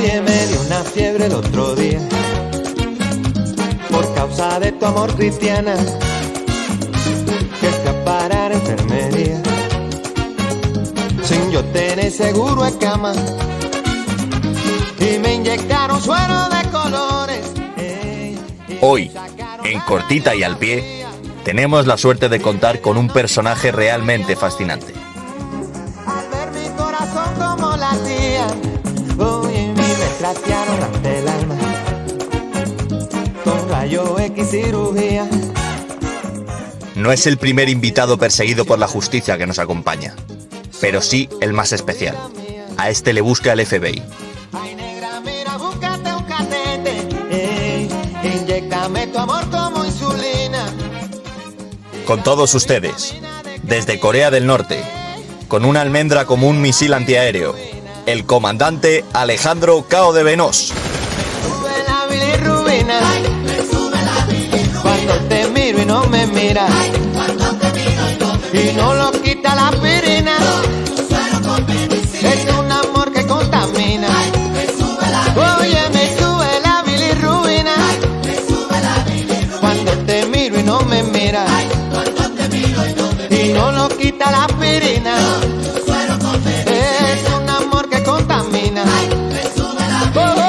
Oye, me dio una fiebre el otro día por causa de tu amor, Cristiana, que fui a parar a enfermería sin yo tener seguro de cama y me inyectaron suero de colores. Hoy, en Cortita y al Pie, tenemos la suerte de contar con un personaje realmente fascinante. Al ver mi corazón como latía, oye, me trastearon hasta el alma con rayo X cirugía. No es el primer invitado perseguido por la justicia que nos acompaña, pero sí el más especial. A este le busca el FBI. Ay, negra, mira, búscate un catete, inyéctame tu amor como insulina. Con todos ustedes, desde Corea del Norte, con una almendra como un misil antiaéreo, el comandante Alejandro Cao de Benós. Sube la bilirrubina, cuando te miro y no me miras, y no lo quita la aspirina, es un amor que contamina. Oye, me sube la bilirrubina, cuando te miro y no me miras, y no lo quita la aspirina, es un amor que contamina. Oye.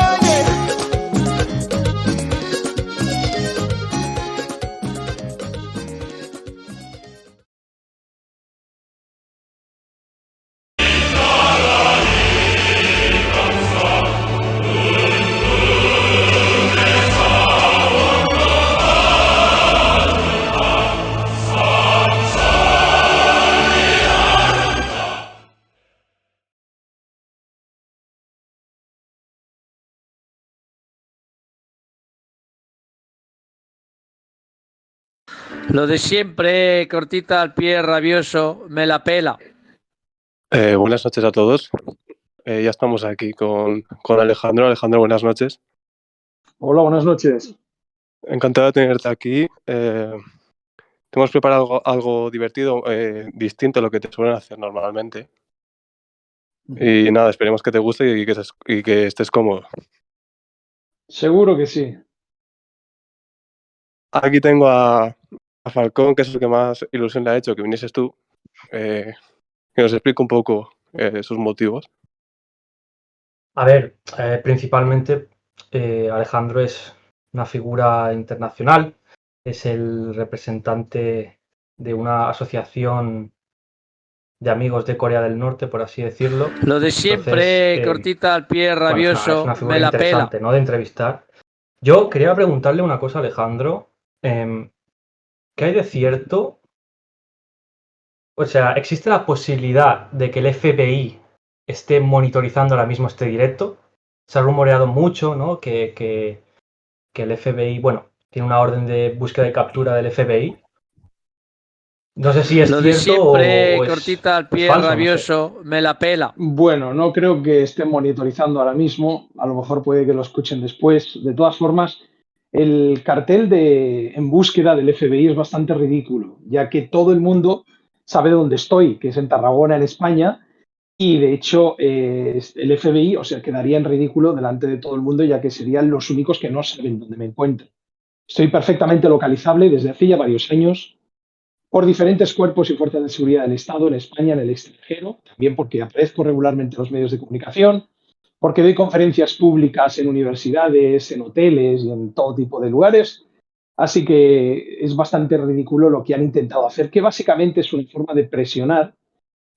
Lo de siempre, Cortita al Pie, rabioso, me la pela. Buenas noches a todos. Ya estamos aquí con Alejandro. Alejandro, buenas noches. Hola, buenas noches. Encantado de tenerte aquí. Te hemos preparado algo divertido, distinto a lo que te suelen hacer normalmente. Y nada, esperemos que te guste y que estés cómodo. Seguro que sí. Aquí tengo a Falcón, que es el que más ilusión le ha hecho que vinieses tú, que nos explique un poco sus motivos. A ver, principalmente Alejandro es una figura internacional, es el representante de una asociación de amigos de Corea del Norte, por así decirlo. Lo de siempre, Entonces, Cortita al Pie, rabioso, es una figura me la pela. interesante, ¿no?, de entrevistar. Yo quería preguntarle una cosa a Alejandro. ¿Qué hay de cierto? O sea, ¿existe la posibilidad de que el FBI esté monitorizando ahora mismo este directo? Se ha rumoreado mucho, ¿no?, que el FBI, bueno, tiene una orden de búsqueda y captura del FBI. No sé si es Lo de cierto siempre, o es Cortita al Pie, falso, no sé. rabioso, me la pela. Bueno, no creo que estén monitorizando ahora mismo. A lo mejor puede que lo escuchen después. De todas formas, el cartel En búsqueda del FBI es bastante ridículo, ya que todo el mundo sabe dónde estoy, que es en Tarragona, en España, y de hecho el FBI, o sea, quedaría en ridículo delante de todo el mundo, ya que serían los únicos que no saben dónde me encuentro. Estoy perfectamente localizable desde hace ya varios años por diferentes cuerpos y fuerzas de seguridad del Estado en España, en el extranjero, también porque aparezco regularmente en los medios de comunicación, porque doy conferencias públicas en universidades, en hoteles y en todo tipo de lugares. Así que es bastante ridículo lo que han intentado hacer, que básicamente es una forma de presionar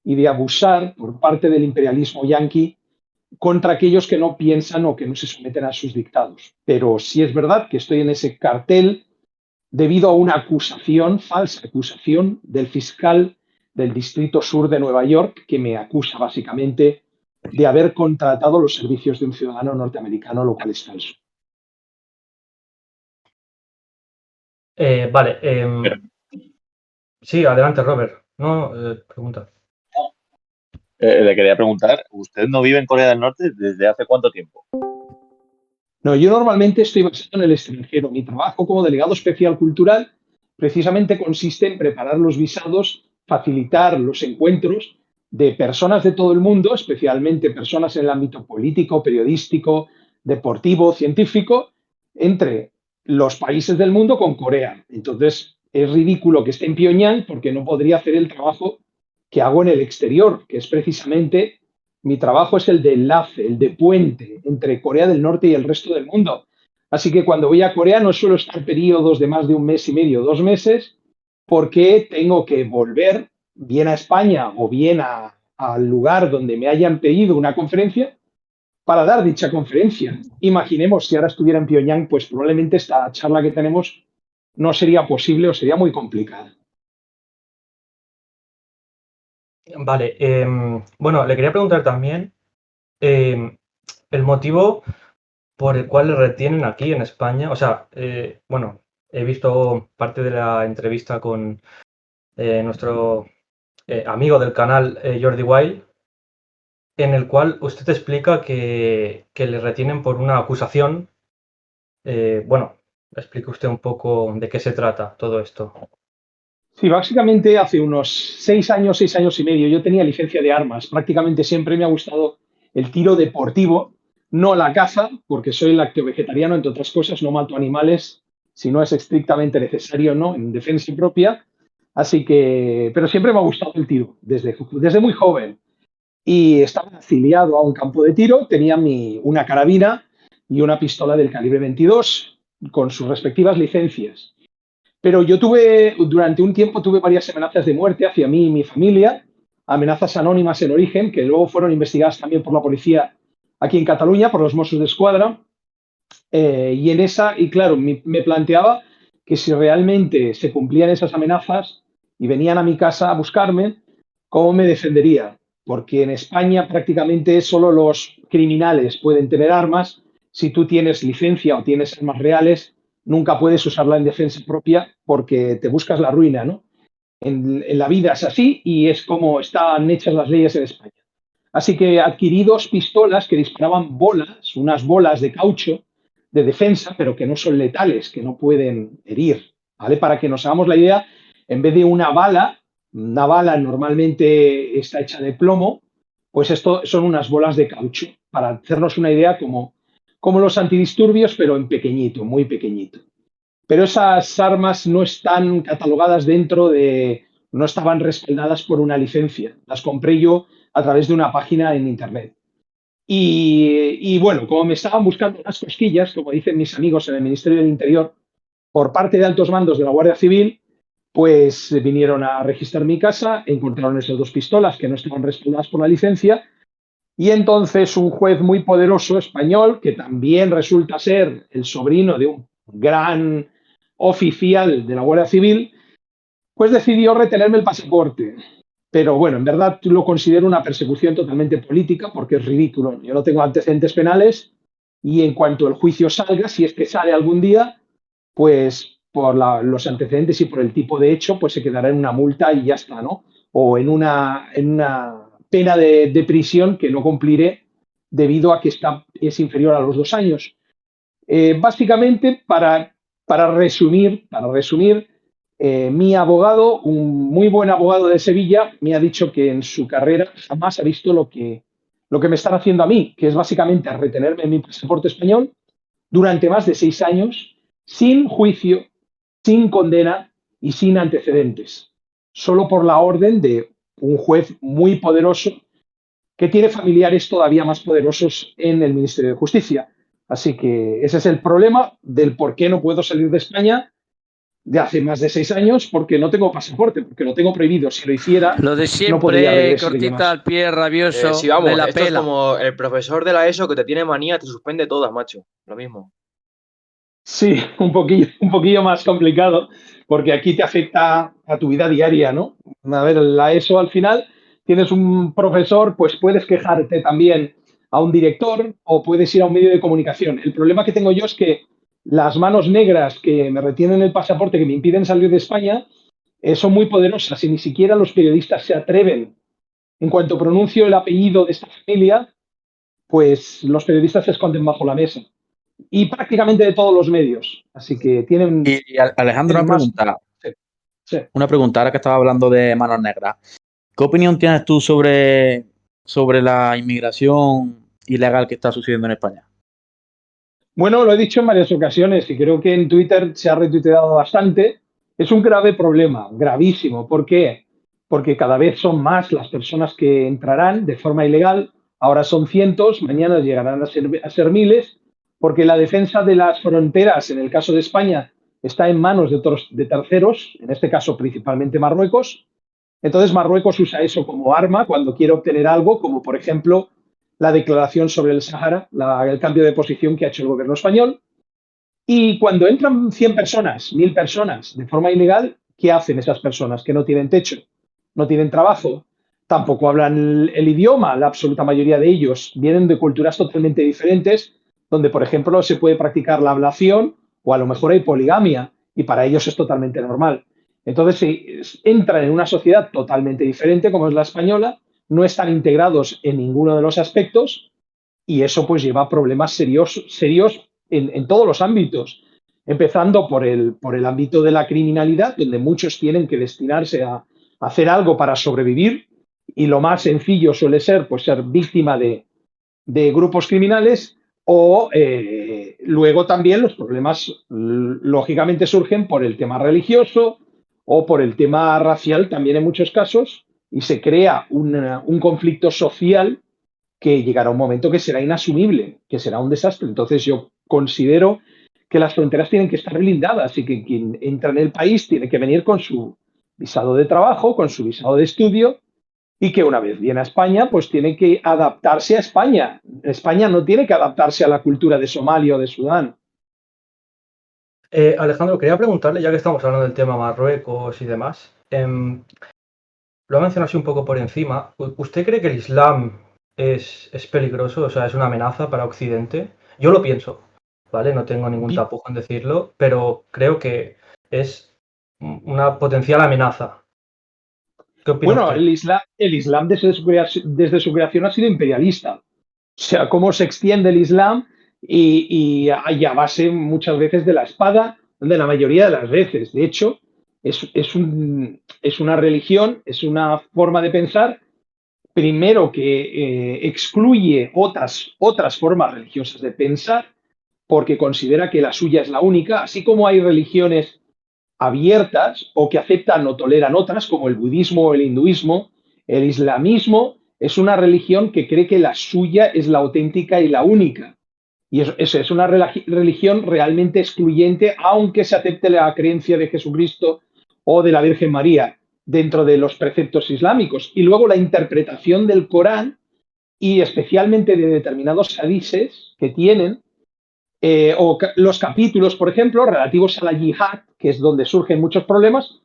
y de abusar por parte del imperialismo yanqui contra aquellos que no piensan o que no se someten a sus dictados. Pero sí es verdad que estoy en ese cartel debido a una acusación, falsa acusación, del fiscal del Distrito Sur de Nueva York, que me acusa básicamente de haber contratado los servicios de un ciudadano norteamericano, lo cual es falso. Vale. Sí, adelante, Robert. No, pregunta. Le quería preguntar, ¿usted no vive en Corea del Norte desde hace cuánto tiempo? No, yo normalmente estoy basado en el extranjero. Mi trabajo como delegado especial cultural precisamente consiste en preparar los visados, facilitar los encuentros de personas de todo el mundo, especialmente personas en el ámbito político, periodístico, deportivo, científico, entre los países del mundo con Corea. Entonces, es ridículo que esté en Pyongyang porque no podría hacer el trabajo que hago en el exterior, que es precisamente, mi trabajo es el de enlace, el de puente entre Corea del Norte y el resto del mundo. Así que cuando voy a Corea no suelo estar periodos de más de un mes y medio, 2 meses, porque tengo que volver bien a España o bien al lugar donde me hayan pedido una conferencia para dar dicha conferencia. Imaginemos si ahora estuviera en Pyongyang, pues probablemente esta charla que tenemos no sería posible o sería muy complicada. Vale, bueno, le quería preguntar también el motivo por el cual le retienen aquí en España. O sea, bueno, he visto parte de la entrevista con nuestro amigo del canal, Jordi Wild, en el cual usted explica que le retienen por una acusación. Bueno, explique usted un poco de qué se trata todo esto. Sí, básicamente hace unos 6 años, 6 años y medio, yo tenía licencia de armas. Prácticamente siempre me ha gustado el tiro deportivo, no la caza, porque soy lacto-vegetariano, entre otras cosas, no mato animales si no es estrictamente necesario, ¿no? En defensa propia. Así que, pero siempre me ha gustado el tiro, desde muy joven. Y estaba afiliado a un campo de tiro, tenía una carabina y una pistola del calibre 22 con sus respectivas licencias. Pero yo durante un tiempo tuve varias amenazas de muerte hacia mí y mi familia, amenazas anónimas en origen, que luego fueron investigadas también por la policía aquí en Cataluña, por los Mossos d'Esquadra. Y claro, me planteaba que si realmente se cumplían esas amenazas y venían a mi casa a buscarme, ¿cómo me defendería? Porque en España prácticamente solo los criminales pueden tener armas. Si tú tienes licencia o tienes armas reales, nunca puedes usarla en defensa propia porque te buscas la ruina, ¿no? En la vida es así y es como están hechas las leyes en España. Así que adquirí 2 pistolas que disparaban bolas, unas bolas de caucho de defensa, pero que no son letales, que no pueden herir, ¿vale? Para que nos hagamos la idea, en vez de una bala normalmente está hecha de plomo, pues esto son unas bolas de caucho, para hacernos una idea como los antidisturbios, pero en pequeñito, muy pequeñito. Pero esas armas no están catalogadas no estaban respaldadas por una licencia. Las compré yo a través de una página en internet. Y bueno, como me estaban buscando unas cosquillas, como dicen mis amigos en el Ministerio del Interior, por parte de altos mandos de la Guardia Civil, pues vinieron a registrar mi casa, encontraron esas 2 pistolas que no estaban respaldadas por la licencia, y entonces un juez muy poderoso español, que también resulta ser el sobrino de un gran oficial de la Guardia Civil, pues decidió retenerme el pasaporte. Pero bueno, en verdad lo considero una persecución totalmente política porque es ridículo. Yo no tengo antecedentes penales y en cuanto el juicio salga, si es que sale algún día, pues por los antecedentes y por el tipo de hecho, pues se quedará en una multa y ya está, ¿no? O en una pena de prisión que no cumpliré debido a que es inferior a los 2 años. Básicamente, para resumir, mi abogado, un muy buen abogado de Sevilla, me ha dicho que en su carrera jamás ha visto lo que me están haciendo a mí, que es básicamente retenerme en mi pasaporte español durante más de 6 años, sin juicio, sin condena y sin antecedentes, solo por la orden de un juez muy poderoso que tiene familiares todavía más poderosos en el Ministerio de Justicia. Así que ese es el problema del por qué no puedo salir de España de hace más de 6 años, porque no tengo pasaporte, porque lo tengo prohibido. Si lo hiciera, Lo de no podría siempre, regresar ya cortita más. al pie, rabioso, Sí, vamos, me la esto es pela. como el profesor de la ESO que te tiene manía, te suspende todas, macho. Lo mismo. Sí, un poquillo más complicado, porque aquí te afecta a tu vida diaria, ¿no? A ver, la ESO al final tienes un profesor, pues puedes quejarte también a un director o puedes ir a un medio de comunicación. El problema que tengo yo es que las manos negras que me retienen el pasaporte, que me impiden salir de España, son muy poderosas y ni siquiera los periodistas se atreven. En cuanto pronuncio el apellido de esta familia, pues los periodistas se esconden bajo la mesa. Y prácticamente de todos los medios. Así que tienen... Y Alejandro, tienen una más... pregunta. Sí, sí. Una pregunta, ahora que estaba hablando de manos negras. ¿Qué opinión tienes tú sobre la inmigración ilegal que está sucediendo en España? Bueno, lo he dicho en varias ocasiones y creo que en Twitter se ha retuiteado bastante. Es un grave problema, gravísimo. ¿Por qué? Porque cada vez son más las personas que entrarán de forma ilegal. Ahora son cientos, mañana llegarán a ser miles, porque la defensa de las fronteras, en el caso de España, está en manos de terceros, en este caso principalmente Marruecos. Entonces Marruecos usa eso como arma cuando quiere obtener algo, como por ejemplo la declaración sobre el Sahara, el cambio de posición que ha hecho el gobierno español. Y cuando entran 100 personas, 1000 personas de forma ilegal, ¿qué hacen esas personas que no tienen techo, no tienen trabajo, tampoco hablan el idioma? La absoluta mayoría de ellos vienen de culturas totalmente diferentes, donde, por ejemplo, se puede practicar la ablación o a lo mejor hay poligamia, y para ellos es totalmente normal. Entonces, entran en una sociedad totalmente diferente, como es la española, no están integrados en ninguno de los aspectos y eso pues lleva a problemas serios en todos los ámbitos, empezando por el ámbito de la criminalidad, donde muchos tienen que destinarse a hacer algo para sobrevivir y lo más sencillo suele ser pues ser víctima de grupos criminales o luego también los problemas lógicamente surgen por el tema religioso o por el tema racial también en muchos casos y se crea un conflicto social que llegará un momento que será inasumible, que será un desastre. Entonces yo considero que las fronteras tienen que estar blindadas y que quien entra en el país tiene que venir con su visado de trabajo, con su visado de estudio y que una vez viene a España, pues tiene que adaptarse a España. España no tiene que adaptarse a la cultura de Somalia o de Sudán. Alejandro, quería preguntarle, ya que estamos hablando del tema Marruecos y demás, lo ha mencionado así un poco por encima. ¿Usted cree que el Islam es peligroso? O sea, es una amenaza para Occidente. Yo lo pienso, ¿vale? No tengo ningún tapujo en decirlo, pero creo que es una potencial amenaza. ¿Qué opina Bueno, usted? el Islam desde su creación ha sido imperialista. O sea, cómo se extiende el Islam y a base muchas veces de la espada, de la mayoría de las veces. De hecho, es una religión, es una forma de pensar, primero que excluye otras formas religiosas de pensar, porque considera que la suya es la única, así como hay religiones abiertas o que aceptan o toleran otras, como el budismo o el hinduismo. El islamismo es una religión que cree que la suya es la auténtica y la única. Y es una religión realmente excluyente, aunque se acepte la creencia de Jesucristo o de la Virgen María dentro de los preceptos islámicos. Y luego la interpretación del Corán y especialmente de determinados hadises que tienen, los capítulos, por ejemplo, relativos a la yihad, que es donde surgen muchos problemas,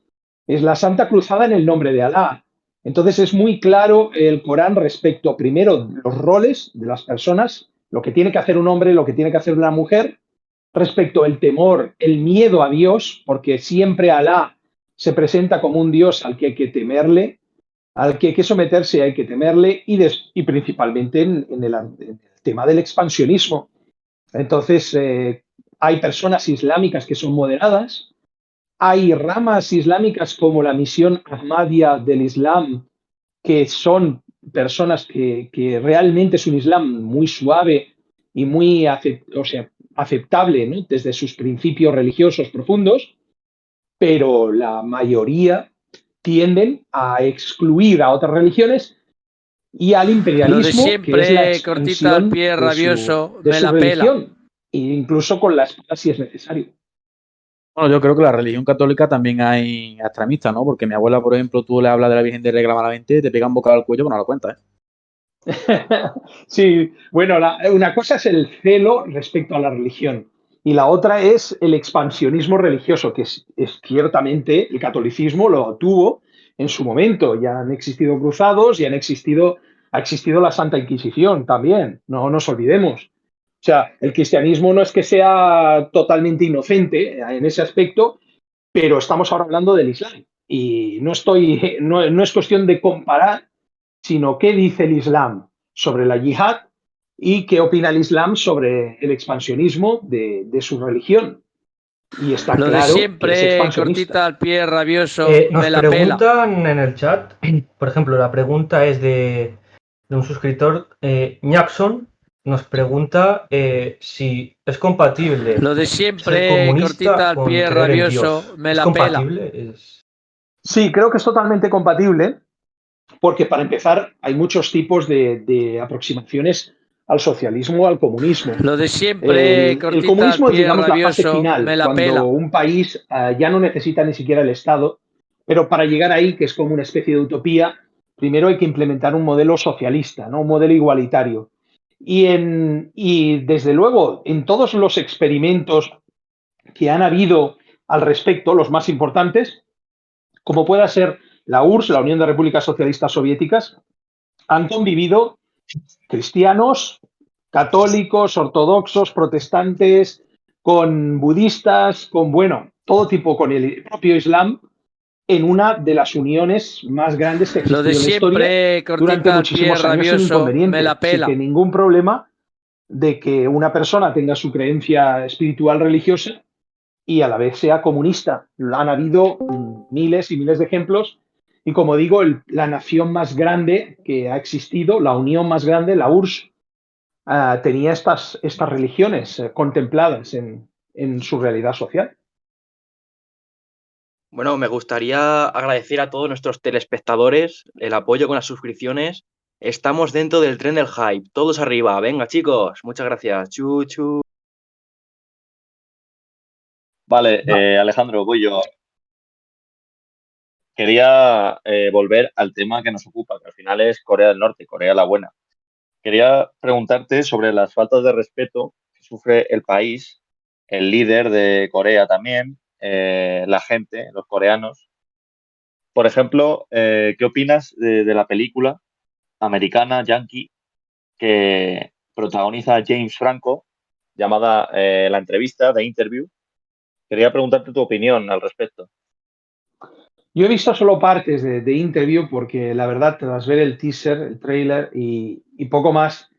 es la Santa Cruzada en el nombre de Alá. Entonces es muy claro el Corán respecto, primero, los roles de las personas, lo que tiene que hacer un hombre, lo que tiene que hacer una mujer, respecto al temor, el miedo a Dios, porque siempre Alá se presenta como un Dios al que hay que temerle, al que hay que someterse, hay que temerle, y principalmente en el tema del expansionismo. Entonces, hay personas islámicas que son moderadas, hay ramas islámicas como la misión Ahmadiyya del Islam, que son personas que realmente es un Islam muy suave y muy aceptable, ¿no? Desde sus principios religiosos profundos, pero la mayoría tienden a excluir a otras religiones y al Lo de imperialismo, que es la siempre, cortita al expansión pie, rabioso, de me su la pela. religión, e incluso con la espada si es necesario. Bueno, yo creo que la religión católica también hay extremistas, ¿no? Porque mi abuela, por ejemplo, tú le hablas de la Virgen de Reclamadamente, te pega un bocado al cuello, pero no lo cuenta, ¿eh? Sí, bueno, una cosa es el celo respecto a la religión y la otra es el expansionismo religioso, que es ciertamente el catolicismo lo tuvo en su momento. Ya han existido cruzados y ha existido la Santa Inquisición también, no nos olvidemos. O sea, el cristianismo no es que sea totalmente inocente en ese aspecto, pero estamos ahora hablando del Islam. Y no es cuestión de comparar, sino qué dice el Islam sobre la yihad y qué opina el Islam sobre el expansionismo de su religión. y está Lo de claro que es siempre, expansionista. cortita al pie, rabioso, Nos me la pela. preguntan en el chat, por ejemplo, la pregunta es de un suscriptor, Jackson, nos pregunta si es compatible Lo de ser siempre, comunista cortita al con pie, creer en rabioso, Dios. me ¿Es la pela. compatible? Sí, creo que es totalmente compatible, porque para empezar hay muchos tipos de aproximaciones al socialismo o al comunismo. Lo de siempre, El cortita al comunismo es, pie, digamos, la fase rabioso, final, me la cuando pela. un país ya no necesita ni siquiera el Estado, pero para llegar ahí, que es como una especie de utopía, primero hay que implementar un modelo socialista, ¿no? Un modelo igualitario. Y desde luego, en todos los experimentos que han habido al respecto, los más importantes, como pueda ser la URSS, la Unión de Repúblicas Socialistas Soviéticas, han convivido cristianos, católicos, ortodoxos, protestantes, con budistas, con, bueno, todo tipo, con el propio Islam, en una de las uniones más grandes que ha Lo existido de en la historia siempre, durante cortita al pie, muchísimos años sin rabioso, me inconveniente. la Así pela. que ningún problema de que una persona tenga su creencia espiritual religiosa y a la vez sea comunista. Han habido miles y miles de ejemplos y, como digo, la nación más grande que ha existido, la unión más grande, la URSS, tenía estas religiones contempladas en su realidad social. Bueno, me gustaría agradecer a todos nuestros telespectadores el apoyo con las suscripciones. Estamos dentro del tren del hype. Todos arriba. Venga, chicos. Muchas gracias. Chu, chu. Vale, Alejandro, voy yo. Quería volver al tema que nos ocupa, que al final es Corea del Norte, Corea la buena. Quería preguntarte sobre las faltas de respeto que sufre el país, el líder de Corea también, la gente, los coreanos. Por ejemplo, ¿qué opinas de la película americana Yankee que protagoniza James Franco, llamada La Entrevista, The Interview? Quería preguntarte tu opinión al respecto. Yo he visto solo partes de Interview porque la verdad, tras ver el teaser, el trailer y poco más,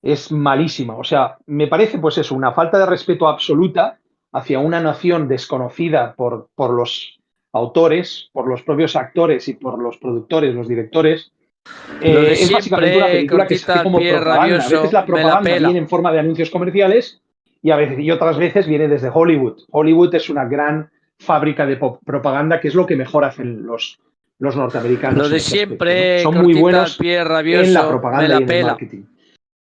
es malísima. O sea, me parece pues eso, una falta de respeto absoluta hacia una nación desconocida por los autores, por los propios actores y por los productores, los directores. Lo de Es básicamente una siempre, película que se cortita hace al como pie, propaganda. A veces rabioso, la me la propaganda pela. viene en forma de anuncios comerciales y otras veces viene desde Hollywood. Hollywood es una gran fábrica de propaganda, que es lo que mejor hacen los norteamericanos. Lo en de ese aspecto, ¿no? siempre, Son muy cortita al buenos pie, en la rabioso, me propaganda y la en el pela. marketing.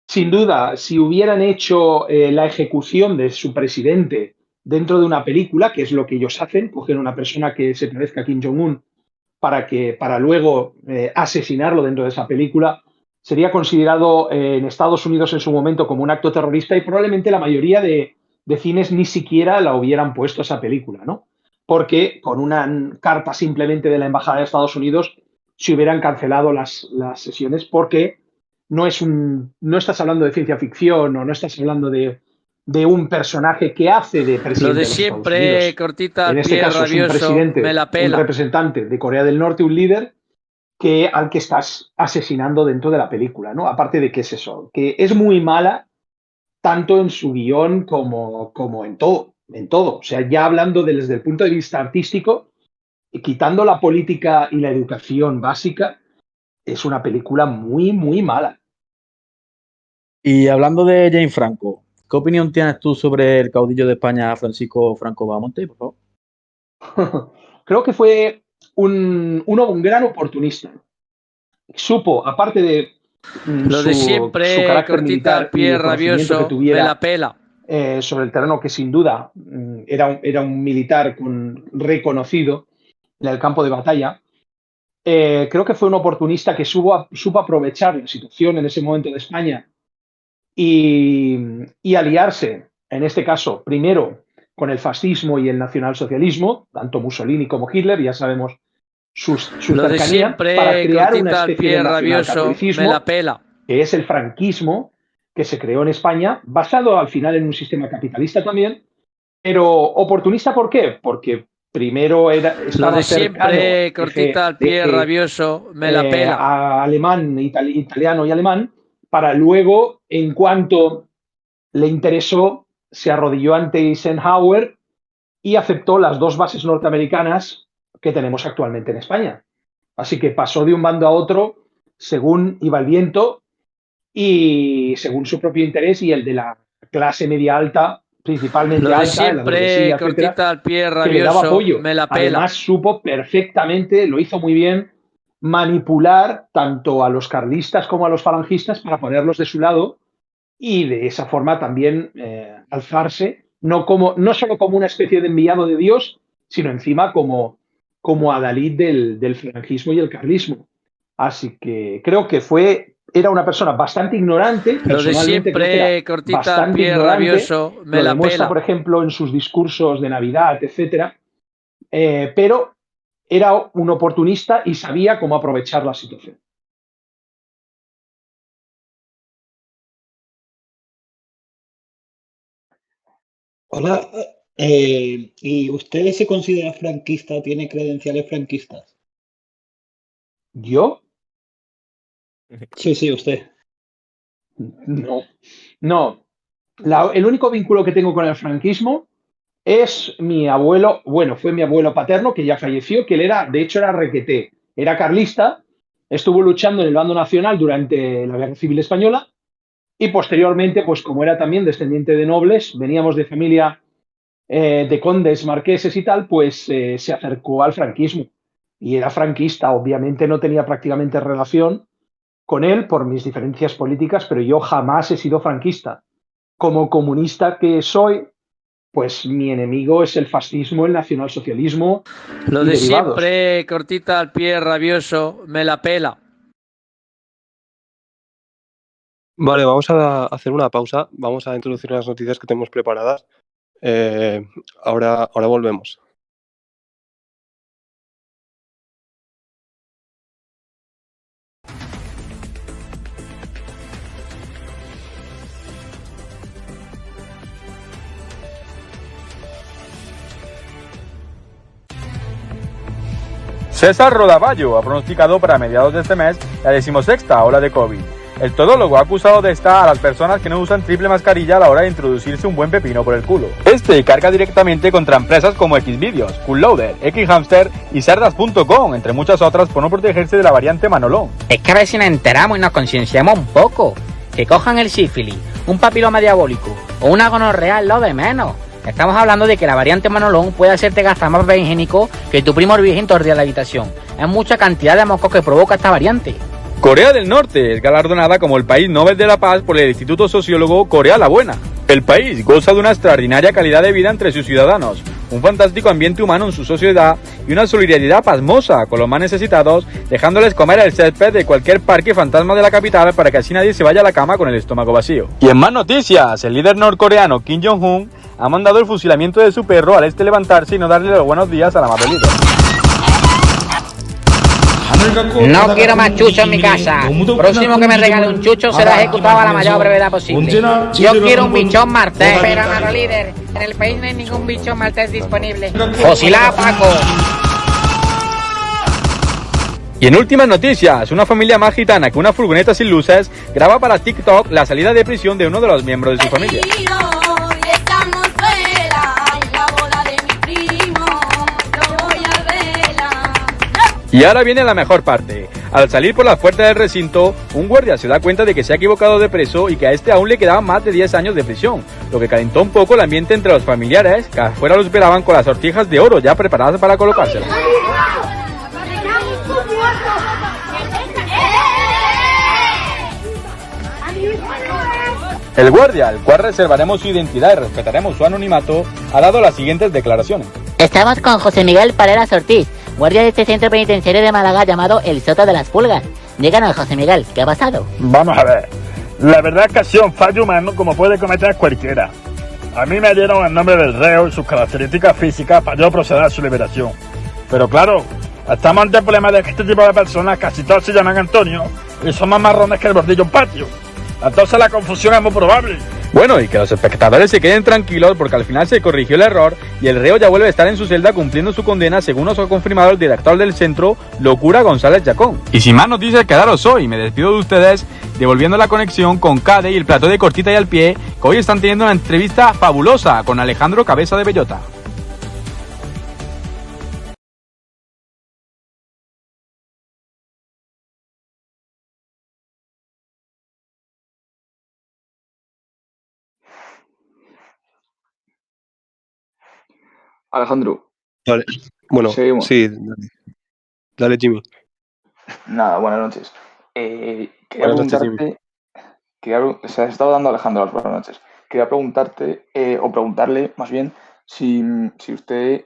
Sin duda, si hubieran hecho la ejecución de su presidente dentro de una película, que es lo que ellos hacen, cogen a una persona que se parezca a Kim Jong-un para luego asesinarlo dentro de esa película, sería considerado en Estados Unidos en su momento como un acto terrorista y probablemente la mayoría de cines ni siquiera la hubieran puesto esa película, ¿no? Porque con una carta simplemente de la Embajada de Estados Unidos se hubieran cancelado las sesiones porque no estás hablando de ciencia ficción o no estás hablando de un personaje que hace de Lo presidente de de los Estados siempre, Unidos. cortita En al este pie, caso es un rabioso, presidente, me la un pela. representante de Corea del Norte, un líder al que estás asesinando dentro de la película, ¿no? Aparte de que es eso, que es muy mala tanto en su guión como en todo, en todo. O sea, ya hablando desde el punto de vista artístico, y quitando la política y la educación básica, es una película muy, muy mala. Y hablando de James Franco, ¿qué opinión tienes tú sobre el caudillo de España, Francisco Franco Bahamonte, por favor? Creo que fue un gran oportunista. Supo, aparte de Lo de su siempre, carácter cortita al militar y pie, el conocimiento que rabioso, me tuviera la pela. sobre el terreno, que sin duda era un militar reconocido en el campo de batalla, creo que fue un oportunista que supo aprovechar la situación en ese momento de España y aliarse, en este caso, primero con el fascismo y el nacionalsocialismo, tanto Mussolini como Hitler, ya sabemos su Lo de cercanía, para siempre, crear una cortita al especie de pie, rabioso, me la nacionalcatolicismo, pela. que es el franquismo, que se creó en España, basado al final en un sistema capitalista también, pero oportunista, ¿por qué? Porque primero Lo estaba de cercano siempre, cortita al pie, rabioso, me la pela. a alemán, italiano y alemán, para luego, en cuanto le interesó, se arrodilló ante Eisenhower y aceptó las 2 bases norteamericanas que tenemos actualmente en España. Así que pasó de un bando a otro según iba el viento y según su propio interés y el de la clase media alta, principalmente Lo de alta, en la siempre, burguesía, cortita etcétera, al pie, que le daba rabioso, apoyo. me la pela. Además, supo perfectamente, lo hizo muy bien, manipular tanto a los carlistas como a los falangistas para ponerlos de su lado y de esa forma también alzarse, no solo como una especie de enviado de Dios, sino encima como adalid del falangismo y el carlismo. Así que creo que era una persona bastante ignorante. Lo de siempre, cortita al pie, rabioso, me lo la demuestra, pela. por ejemplo, en sus discursos de Navidad, etcétera. Pero era un oportunista y sabía cómo aprovechar la situación. Hola, ¿y usted se considera franquista o tiene credenciales franquistas? ¿Yo? Sí, usted. No. El único vínculo que tengo con el franquismo es mi abuelo, bueno, fue mi abuelo paterno, que ya falleció, que él de hecho era requeté, era carlista, estuvo luchando en el bando nacional durante la Guerra Civil Española y posteriormente, pues como era también descendiente de nobles, veníamos de familia de condes, marqueses y tal, pues se acercó al franquismo y era franquista. Obviamente no tenía prácticamente relación con él por mis diferencias políticas, pero yo jamás he sido franquista. Como comunista que soy, pues mi enemigo es el fascismo, el nacionalsocialismo. Lo y de derivados. siempre, cortita al pie, rabioso, me la pela. Vale, vamos a hacer una pausa. Vamos a introducir unas noticias que tenemos preparadas. Ahora volvemos. César Rodaballo ha pronosticado para mediados de este mes la 16ª ola de COVID. El todólogo ha acusado de esta a las personas que no usan triple mascarilla a la hora de introducirse un buen pepino por el culo. Este carga directamente contra empresas como Xvideos, Coolloader, Xhamster y Cerdas.com, entre muchas otras, por no protegerse de la variante Manolón. Es que a ver si nos enteramos y nos concienciamos un poco. Que cojan el sífilis, un papiloma diabólico o una gonorrea es lo de menos. Estamos hablando de que la variante Manolón puede hacerte gastar más papel higiénico que tu primo virgen todo el día en la habitación. Es mucha cantidad de moscos que provoca esta variante. Corea del Norte es galardonada como el país Nobel de la Paz por el Instituto Sociólogo Corea la Buena. El país goza de una extraordinaria calidad de vida entre sus ciudadanos, un fantástico ambiente humano en su sociedad y una solidaridad pasmosa con los más necesitados, dejándoles comer el césped de cualquier parque fantasma de la capital para que así nadie se vaya a la cama con el estómago vacío. Y en más noticias, el líder norcoreano Kim Jong-un ha mandado el fusilamiento de su perro al levantarse y no darle los buenos días al amable líder. No quiero más chuchos en mi casa. Próximo que me regale un chucho será ejecutado a la mayor brevedad posible. Yo quiero un bichón maltés. Pero, amado líder, en el país no hay ningún bichón maltés disponible. ¡Fusila, Paco! Y en últimas noticias, una familia más gitana que una furgoneta sin luces graba para TikTok la salida de prisión de uno de los miembros de su familia. Y ahora viene la mejor parte. Al salir por la puerta del recinto, un guardia se da cuenta de que se ha equivocado de preso y que a este aún le quedaban más de 10 años de prisión, lo que calentó un poco el ambiente entre los familiares, que afuera lo esperaban con las sortijas de oro ya preparadas para colocárselas. El guardia, al cual reservaremos su identidad y respetaremos su anonimato, ha dado las siguientes declaraciones. Estamos con José Miguel Pareras Ortiz, guardia de este centro penitenciario de Málaga llamado El Soto de las Pulgas. Díganos, José Miguel, ¿qué ha pasado? Vamos a ver. La verdad es que ha sido un fallo humano como puede cometer cualquiera. A mí me dieron el nombre del reo y sus características físicas para yo proceder a su liberación. Pero claro, estamos ante el problema de que este tipo de personas casi todos se llaman Antonio y son más marrones que el bordillo en patio. Entonces la confusión es muy probable. Bueno, y que los espectadores se queden tranquilos porque al final se corrigió el error y el reo ya vuelve a estar en su celda cumpliendo su condena, según nos ha confirmado el director del centro, Locura González Chacón. Y sin más noticias, quedaros hoy. Me despido de ustedes devolviendo la conexión con Cade y el plató de Cortita y al Pie, que hoy están teniendo una entrevista fabulosa con Alejandro Cabeza de Bellota. Alejandro, Vale. Bueno, seguimos. sí, dale, Jimmy. Nada, buenas noches. Quería Buenas noches, Jimmy. preguntarte, se ha estado dando Alejandro las buenas noches. Quería preguntarte, o preguntarle más bien, si usted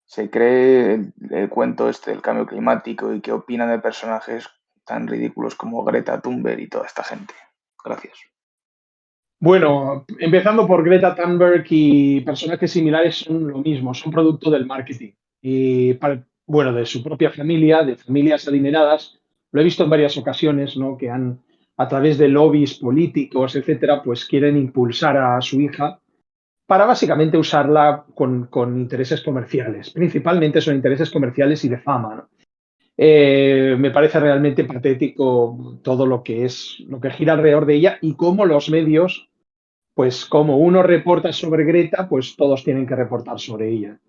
se cree el cuento este del cambio climático y qué opina de personajes tan ridículos como Greta Thunberg y toda esta gente. Gracias. Bueno, empezando por Greta Thunberg y personajes similares son lo mismo, son producto del marketing. Y bueno, de su propia familia, de familias adineradas, lo he visto en varias ocasiones, ¿no? Que han, a través de lobbies políticos, etcétera, pues quieren impulsar a su hija para básicamente usarla con intereses comerciales. Principalmente son intereses comerciales y de fama, ¿no? Me parece realmente patético todo lo que gira alrededor de ella y cómo los medios, pues como uno reporta sobre Greta, pues todos tienen que reportar sobre ella.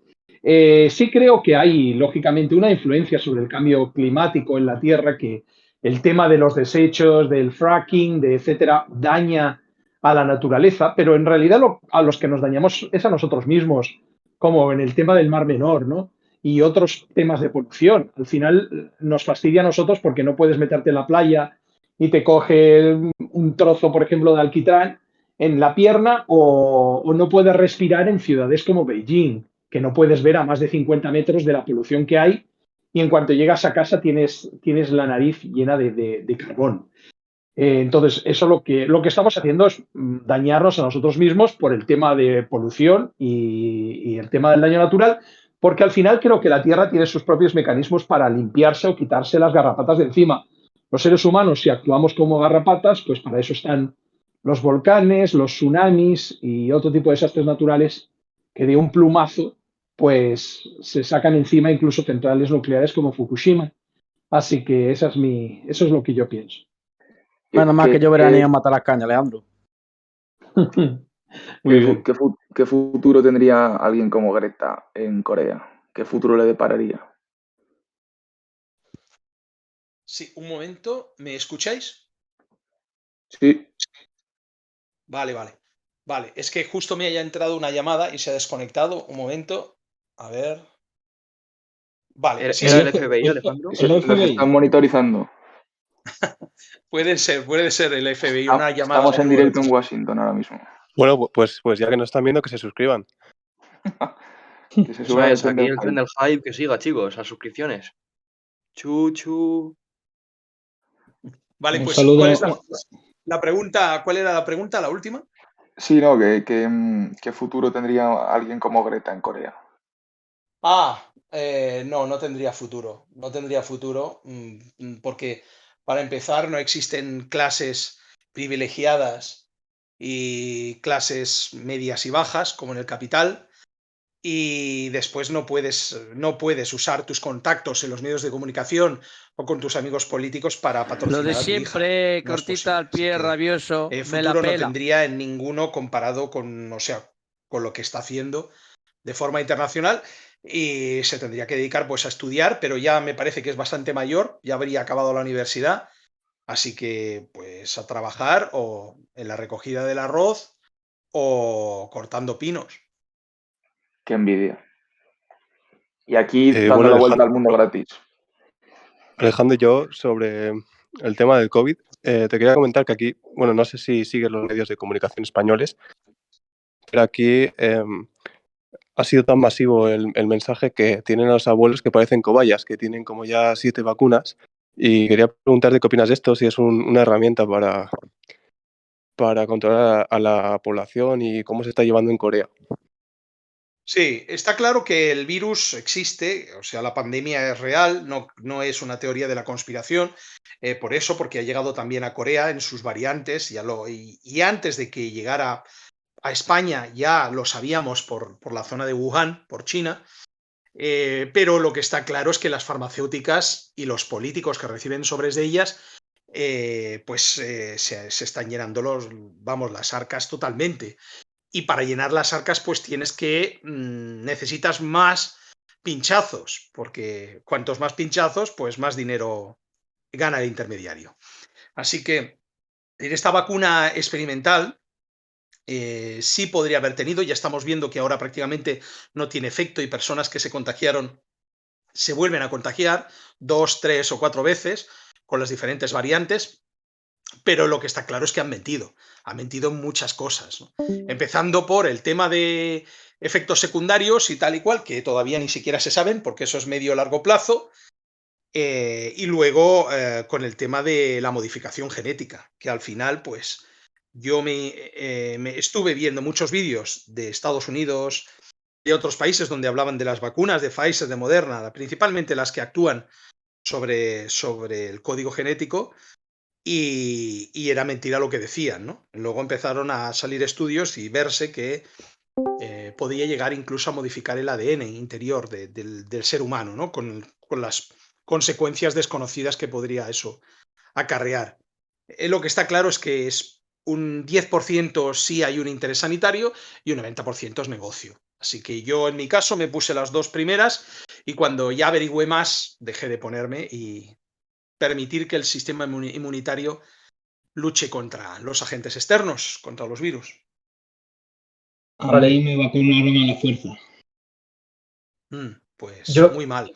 Sí creo que hay, lógicamente, una influencia sobre el cambio climático en la Tierra, que el tema de los desechos, del fracking, de etcétera, daña a la naturaleza, pero en realidad a los que nos dañamos es a nosotros mismos, como en el tema del Mar Menor, ¿no? Y otros temas de polución. Al final nos fastidia a nosotros porque no puedes meterte en la playa y te coge un trozo, por ejemplo, de alquitrán en la pierna o no puedes respirar en ciudades como Beijing, que no puedes ver a más de 50 metros de la polución que hay y en cuanto llegas a casa tienes la nariz llena de carbón. Entonces, eso lo que estamos haciendo es dañarnos a nosotros mismos por el tema de polución y el tema del daño natural, porque al final creo que la Tierra tiene sus propios mecanismos para limpiarse o quitarse las garrapatas de encima. Los seres humanos, si actuamos como garrapatas, pues para eso están los volcanes, los tsunamis y otro tipo de desastres naturales que de un plumazo pues se sacan encima incluso centrales nucleares como Fukushima. Así que eso es lo que yo pienso. Menos mal que yo veraneo en matar las cañas, Alejandro. Muy bien. ¿Qué futuro tendría alguien como Greta en Corea? ¿Qué futuro le depararía? Sí, un momento, ¿me escucháis? Sí. Vale, vale. Vale, es que justo me haya entrado una llamada y se ha desconectado. Un momento. A ver. Vale, sí, ¿Era el FBI, Alejandro? Nos están monitorizando. puede ser el FBI, una llamada. Estamos en de nuevo directo de- en Washington ahora mismo. Bueno, pues ya que nos están viendo, que se suscriban. Que se Eso suban al es, tren aquí del el tren del hype, que siga, chicos, las suscripciones. Chu. Vale, Un pues saludo. ¿cuál es la pregunta? ¿Cuál era la pregunta, la última? Sí, no, ¿qué futuro tendría alguien como Greta en Corea? No tendría futuro. No tendría futuro porque, para empezar, no existen clases privilegiadas y clases medias y bajas, como en el capital. Y después no puedes usar tus contactos en los medios de comunicación o con tus amigos políticos para Lo patrocinar de a tu hija. siempre, No es cortita al posible. pie, Así que, rabioso, me la futuro no pela. tendría en ninguno comparado con, con lo que está haciendo de forma internacional, y se tendría que dedicar pues a estudiar, pero ya me parece que es bastante mayor, ya habría acabado la universidad, así que pues a trabajar o en la recogida del arroz o cortando pinos. Qué envidia. Y aquí dando Bueno, la vuelta al mundo gratis. Alejandro, yo sobre el tema del COVID, te quería comentar que aquí, bueno, no sé si sigues los medios de comunicación españoles, pero aquí ha sido tan masivo el mensaje que tienen a los abuelos que parecen cobayas, que tienen como ya 7 vacunas. Y quería preguntarte qué opinas de esto, si es una herramienta para controlar a la población y cómo se está llevando en Corea. Sí, está claro que el virus existe, o sea, la pandemia es real, no es una teoría de la conspiración, por eso, porque ha llegado también a Corea en sus variantes, y antes de que llegara a España ya lo sabíamos por la zona de Wuhan, por China, pero lo que está claro es que las farmacéuticas y los políticos que reciben sobres de ellas, se están llenando las arcas totalmente. Y para llenar las arcas, pues necesitas más pinchazos, porque cuantos más pinchazos, pues más dinero gana el intermediario. Así que en esta vacuna experimental, sí podría haber tenido. Ya estamos viendo que ahora prácticamente no tiene efecto y personas que se contagiaron se vuelven a contagiar 2, 3 o 4 veces con las diferentes variantes, pero lo que está claro es que han mentido en muchas cosas, ¿no? Empezando por el tema de efectos secundarios y tal y cual, que todavía ni siquiera se saben, porque eso es medio largo plazo, y luego con el tema de la modificación genética, que al final, pues yo me estuve viendo muchos vídeos de Estados Unidos y otros países donde hablaban de las vacunas de Pfizer, de Moderna, principalmente las que actúan sobre el código genético, y era mentira lo que decían, ¿no? Luego empezaron a salir estudios y verse que podía llegar incluso a modificar el ADN interior del ser humano, ¿no? Con las consecuencias desconocidas que podría eso acarrear. Lo que está claro es que es un 10% sí hay un interés sanitario y un 90% es negocio. Así que yo en mi caso me puse las dos primeras y cuando ya averigüé más dejé de ponerme y permitir que el sistema inmunitario luche contra los agentes externos, contra los virus. A mí me vacunaron a la fuerza. Pues muy mal.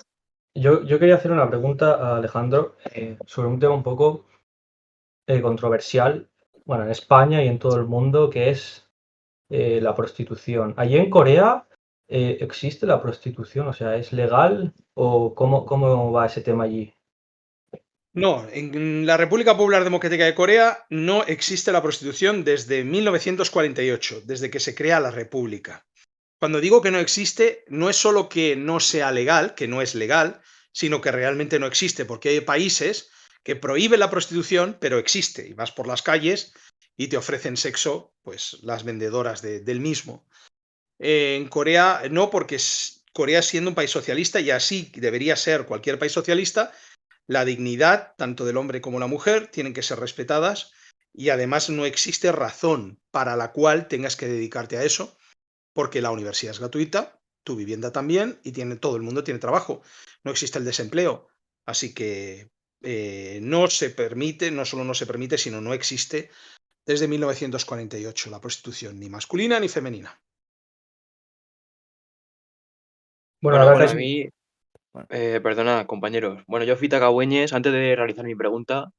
Yo quería hacer una pregunta a Alejandro sobre un tema un poco controversial, bueno, en España y en todo el mundo, que es la prostitución. ¿Allí en Corea existe la prostitución? O sea, ¿es legal o cómo va ese tema allí? No, en la República Popular Democrática de Corea no existe la prostitución desde 1948, desde que se crea la República. Cuando digo que no existe, no es solo que no sea legal, que no es legal, sino que realmente no existe, porque hay países que prohíben la prostitución, pero existe, y vas por las calles y te ofrecen sexo, pues las vendedoras del mismo. En Corea no, porque Corea siendo un país socialista, y así debería ser cualquier país socialista, la dignidad, tanto del hombre como la mujer, tienen que ser respetadas y además no existe razón para la cual tengas que dedicarte a eso, porque la universidad es gratuita, tu vivienda también y todo el mundo tiene trabajo. No existe el desempleo. Así que no se permite, no solo no se permite, sino no existe desde 1948 la prostitución, ni masculina ni femenina. Bueno, a mí, perdona, compañeros. Bueno, yo, Fita Cagüeñes, antes de realizar mi pregunta,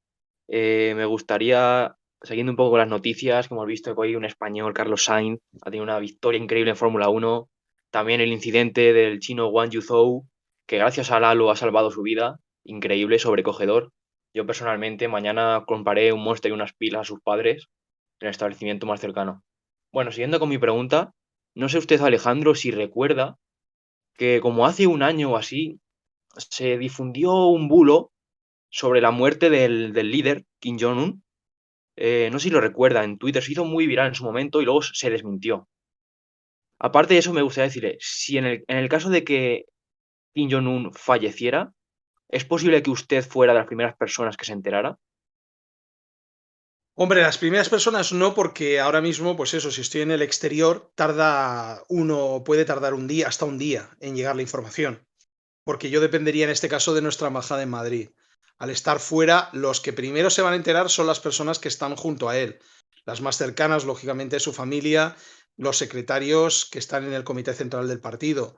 me gustaría, siguiendo un poco con las noticias, que hemos visto que hoy un español, Carlos Sainz, ha tenido una victoria increíble en Fórmula 1. También el incidente del chino Wang Yuzhou, que gracias a Lalo ha salvado su vida. Increíble, sobrecogedor. Yo personalmente mañana compraré un Monster y unas pilas a sus padres en el establecimiento más cercano. Bueno, siguiendo con mi pregunta, no sé usted, Alejandro, si recuerda que como hace un año o así se difundió un bulo sobre la muerte del líder, Kim Jong-un. No sé si lo recuerda, en Twitter se hizo muy viral en su momento y luego se desmintió. Aparte de eso, me gustaría decirle, si en el caso de que Kim Jong-un falleciera, ¿es posible que usted fuera de las primeras personas que se enterara? Hombre, las primeras personas no, porque ahora mismo, pues eso, si estoy en el exterior, puede tardar un día, hasta un día, en llegar la información. Porque yo dependería en este caso de nuestra embajada en Madrid. Al estar fuera, los que primero se van a enterar son las personas que están junto a él. Las más cercanas, lógicamente, su familia, los secretarios que están en el comité central del partido.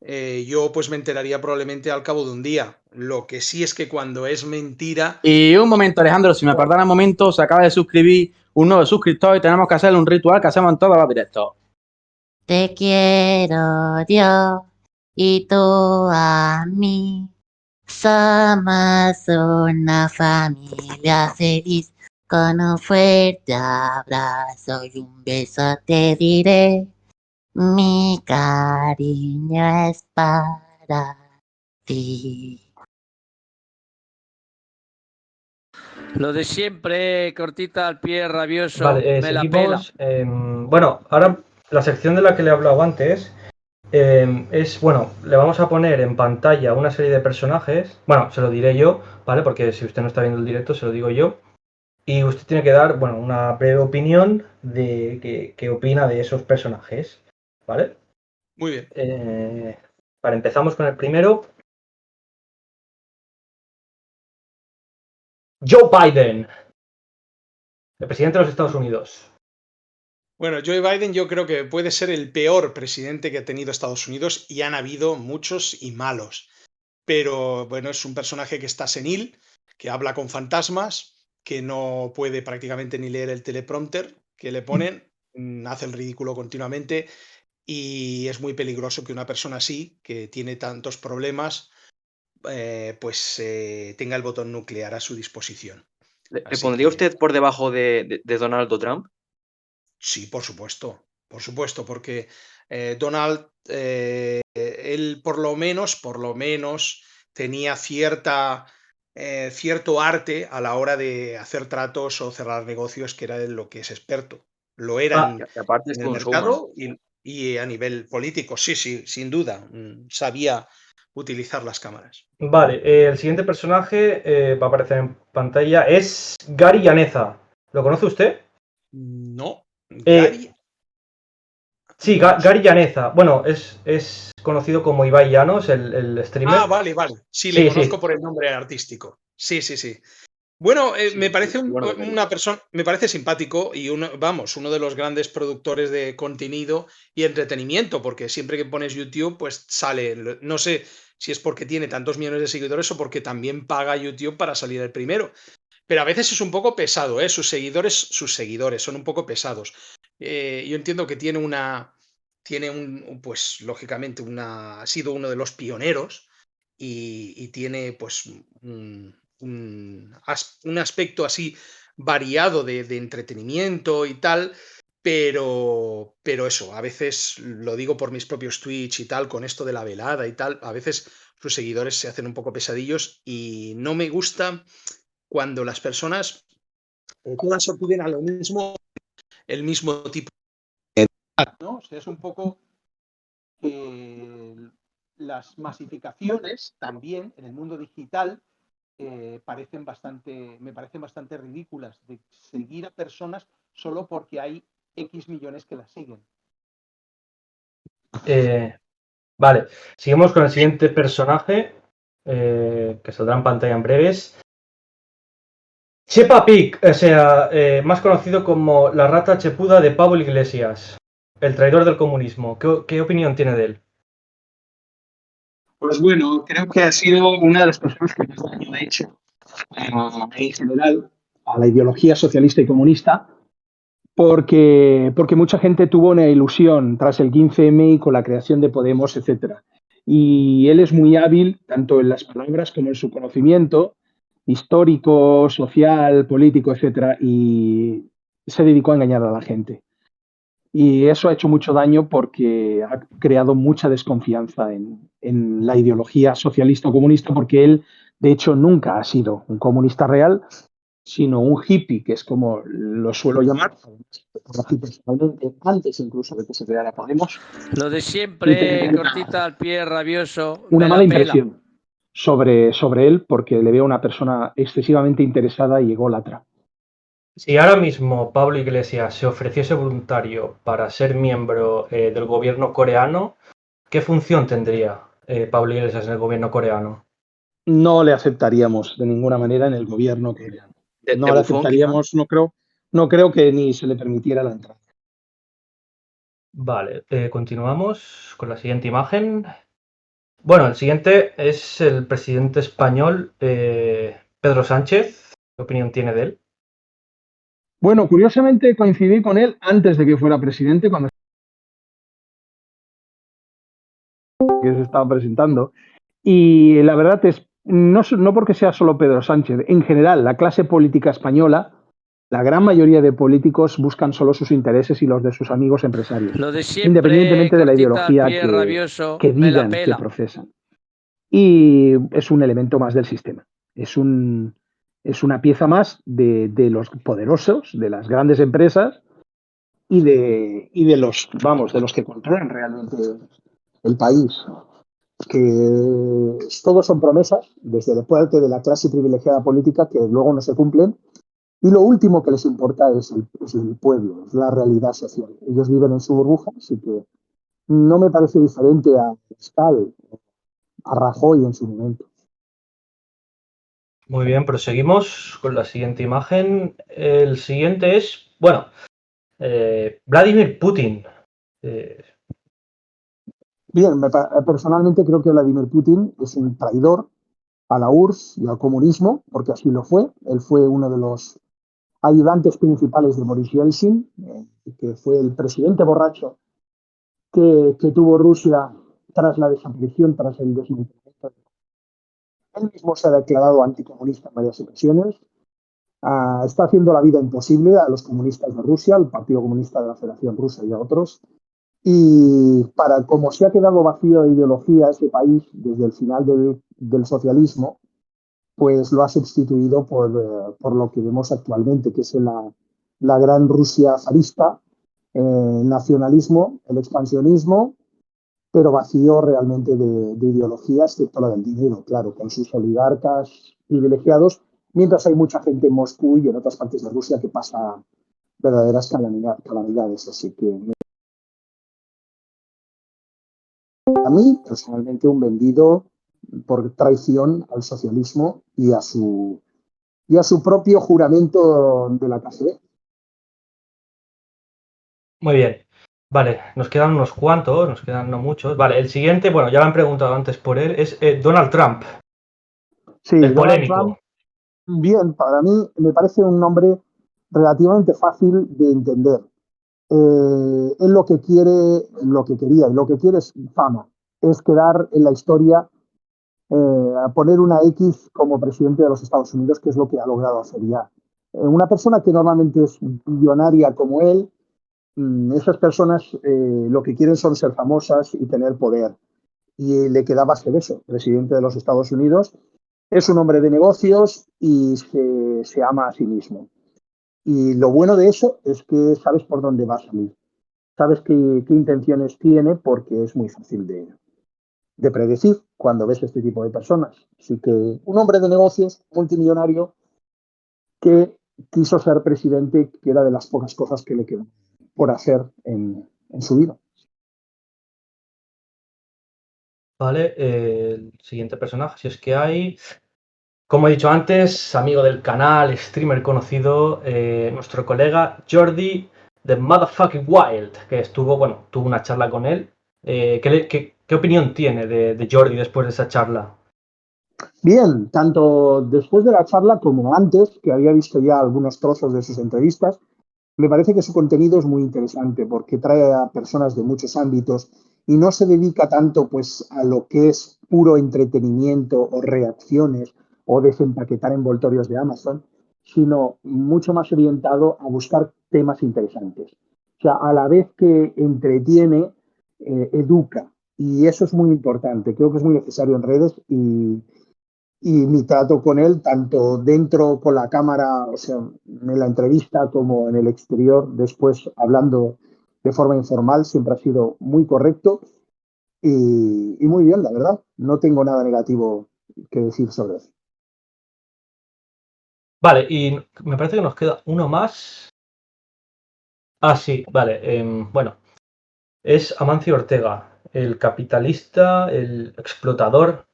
Yo pues me enteraría probablemente al cabo de un día. Lo que sí es que cuando es mentira... Y un momento, Alejandro, si me perdona un momento, se acaba de suscribir un nuevo suscriptor y tenemos que hacerle un ritual que hacemos en todos los directos. Te quiero yo y tú a mí. Somos una familia feliz. Con un fuerte abrazo y un beso te diré. Mi cariño es para ti. Lo de siempre, cortita al pie, rabioso, Vale, me la pela. seguimos. Bueno, ahora la sección de la que le he hablado antes es, bueno, le vamos a poner en pantalla una serie de personajes. Bueno, se lo diré yo, ¿vale? Porque si usted no está viendo el directo, se lo digo yo. Y usted tiene que dar, bueno, una breve opinión de qué opina de esos personajes, ¿vale? Muy bien. Vale, empezamos con el primero. Joe Biden, el presidente de los Estados Unidos. Bueno, Joe Biden yo creo que puede ser el peor presidente que ha tenido Estados Unidos y han habido muchos y malos. Pero bueno, es un personaje que está senil, que habla con fantasmas, que no puede prácticamente ni leer el teleprompter que le ponen, hace el ridículo continuamente y es muy peligroso que una persona así, que tiene tantos problemas, tenga el botón nuclear a su disposición. ¿Le Así pondría que usted por debajo de Donald Trump? sí, por supuesto, porque Donald, él por lo menos tenía cierto arte a la hora de hacer tratos o cerrar negocios, que era en lo que es experto. Lo era Ah, y aparte es en el todo un showman. mercado y a nivel político, sí, sin duda, sabía utilizar las cámaras. Vale, el siguiente personaje va a aparecer en pantalla es Gary Llaneza. ¿Lo conoce usted? No, Eh, Gary, Sí, no. Gary Llaneza. Bueno, es conocido como Ibai Llanos, el streamer. Vale. Sí, le Sí, sí. conozco por el nombre artístico. Sí. Bueno, me parece Bueno de verlo. una persona, me parece simpático y uno de los grandes productores de contenido y entretenimiento, porque siempre que pones YouTube, pues sale. No sé si es porque tiene tantos millones de seguidores o porque también paga YouTube para salir el primero. Pero a veces es un poco pesado, ¿eh? Sus seguidores son un poco pesados. Yo entiendo que pues lógicamente ha sido uno de los pioneros y tiene pues un aspecto así variado de entretenimiento y tal, pero eso, a veces lo digo por mis propios Twitch y tal, con esto de la velada y tal, a veces sus seguidores se hacen un poco pesadillos y no me gusta cuando las personas todas acuden a lo mismo, el mismo tipo de edad, ¿no? O sea, es un poco que las masificaciones también en el mundo digital me parecen bastante ridículas, de seguir a personas solo porque hay X millones que las siguen. Vale, seguimos con el siguiente personaje que saldrá en pantalla en breves. Chepa Pig, o sea, más conocido como la rata chepuda de Pablo Iglesias, el traidor del comunismo. ¿Qué opinión tiene de él? Pues bueno, creo que ha sido una de las personas que más daño ha hecho en general a la ideología socialista y comunista, porque mucha gente tuvo una ilusión tras el 15M y con la creación de Podemos, etcétera. Y él es muy hábil tanto en las palabras como en su conocimiento histórico, social, político, etcétera, y se dedicó a engañar a la gente. Y eso ha hecho mucho daño porque ha creado mucha desconfianza en la ideología socialista o comunista, porque él, de hecho, nunca ha sido un comunista real, sino un hippie, que es como lo suelo llamar, personalmente, antes incluso de que se creara Podemos, Lo de y siempre, tengo cortita al pie, rabioso, una me mala la pela. impresión sobre él, porque le veo una persona excesivamente interesada y ególatra. Si ahora mismo Pablo Iglesias se ofreciese voluntario para ser miembro del gobierno coreano, ¿qué función tendría Pablo Iglesias en el gobierno coreano? No le aceptaríamos de ninguna manera en el gobierno coreano. De No le bufón, quizá. aceptaríamos, no creo que ni se le permitiera la entrada. Vale, continuamos con la siguiente imagen. Bueno, el siguiente es el presidente español Pedro Sánchez. ¿Qué opinión tiene de él? Bueno, curiosamente coincidí con él antes de que fuera presidente, cuando se estaba presentando. Y la verdad es, no porque sea solo Pedro Sánchez, en general, la clase política española, la gran mayoría de políticos buscan solo sus intereses y los de sus amigos empresarios, Lo de siempre, independientemente de la cortita al ideología pie, rabioso, que me la digan que pela. profesan. Y es un elemento más del sistema. Es una pieza más de los poderosos, de las grandes empresas y de los que controlan realmente el país. Que todos son promesas, desde la parte de la clase privilegiada política, que luego no se cumplen, y lo último que les importa es el pueblo, es la realidad social. Ellos viven en su burbuja, así que no me parece diferente a Pascal, a Rajoy en su momento. Muy bien, proseguimos con la siguiente imagen. El siguiente es, bueno, Vladimir Putin. Bien, personalmente creo que Vladimir Putin es un traidor a la URSS y al comunismo, porque así lo fue. Él fue uno de los ayudantes principales de Boris Yeltsin, que fue el presidente borracho que tuvo Rusia tras la desaparición, tras el desmantelamiento. Él mismo se ha declarado anticomunista en varias ocasiones. Está haciendo la vida imposible a los comunistas de Rusia, al Partido Comunista de la Federación Rusa y a otros. Y como se ha quedado vacío de ideología ese país desde el final del socialismo, pues lo ha sustituido por lo que vemos actualmente, que es la gran Rusia zarista, el nacionalismo, el expansionismo, pero vacío realmente de ideología, excepto la del dinero, claro, con sus oligarcas privilegiados, mientras hay mucha gente en Moscú y en otras partes de Rusia que pasa verdaderas calamidades. Así que a mí, personalmente, un vendido por traición al socialismo y a su propio juramento de la KGB. Muy bien. Vale, nos quedan unos cuantos, nos quedan no muchos. Vale, el siguiente, bueno, ya lo han preguntado antes por él, es Donald Trump. Sí, el Donald polémico. Trump, bien, para mí me parece un nombre relativamente fácil de entender. Él lo que quiere, lo que quería y lo que quiere es fama, es quedar en la historia, a poner una X como presidente de los Estados Unidos, que es lo que ha logrado hacer ya. Una persona que normalmente es millonaria como él, esas personas lo que quieren son ser famosas y tener poder. Y le quedaba ser eso, presidente de los Estados Unidos. Es un hombre de negocios y se ama a sí mismo. Y lo bueno de eso es que sabes por dónde va a salir. Sabes qué intenciones tiene porque es muy fácil de predecir cuando ves este tipo de personas. Así que un hombre de negocios, multimillonario, que quiso ser presidente, que era de las pocas cosas que le quedan por hacer en su vida. Vale, el siguiente personaje, si es que hay. Como he dicho antes, amigo del canal, streamer conocido, nuestro colega Jordi de Motherfucking Wild, que tuvo una charla con él. ¿Qué opinión tiene de Jordi después de esa charla? Bien, tanto después de la charla como antes, que había visto ya algunos trozos de sus entrevistas, me parece que su contenido es muy interesante porque trae a personas de muchos ámbitos y no se dedica tanto pues a lo que es puro entretenimiento o reacciones o desempaquetar envoltorios de Amazon, sino mucho más orientado a buscar temas interesantes. O sea, a la vez que entretiene, educa. Y eso es muy importante, creo que es muy necesario en redes y mi trato con él, tanto dentro con la cámara, o sea, en la entrevista, como en el exterior, después hablando de forma informal, siempre ha sido muy correcto y muy bien, la verdad. No tengo nada negativo que decir sobre eso. Vale, y me parece que nos queda uno más. Ah, sí, vale. Bueno, es Amancio Ortega, el capitalista, el explotador.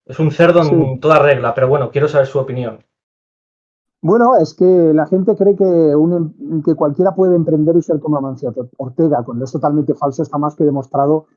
Es un cerdo Sí. en toda regla, pero bueno, quiero saber su opinión. Bueno, es que la gente cree que cualquiera puede emprender y ser como Amancio Ortega, cuando es totalmente falso, está más que demostrado,